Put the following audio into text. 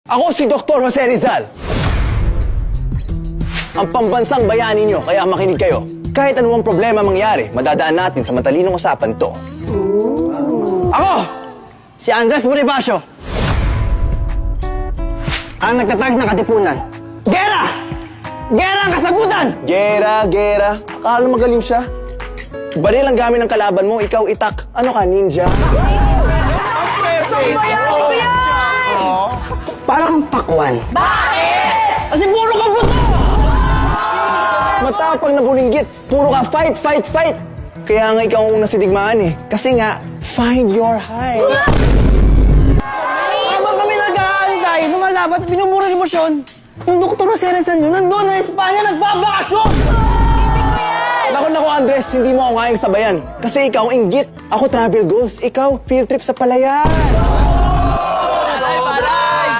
Ako si Dr. Jose Rizal. Ang pambansang bayani nyo, kaya makinig kayo. Kahit anumang problema mangyari, madadaan natin sa matalinong usapan to. Ako! Si Andres Bonifacio. Ang nagtatag ng Katipunan. Gera! Gera ang kasagutan! Gera. Akala magaling siya. Baril ang gamit ng kalaban mo, ikaw itak. Ano ka, ninja? Parang pakwan. Bakit? Kasi puro ka buto! Matapang na bulinggit. Puro ka fight. Kaya nga ikaw ang una sidigmaan eh. Kasi nga, find your height. Habang kami nag-aantay, lumalabat at binubura ng emosyon, yung Dr. Jose Rizal yun, nandun na Espanya, nagbabakasyon! Naku, Andres, hindi mo ako kayang sabayan. Kasi ikaw, inggit. Ako, travel goals. Ikaw, field trip sa palayan.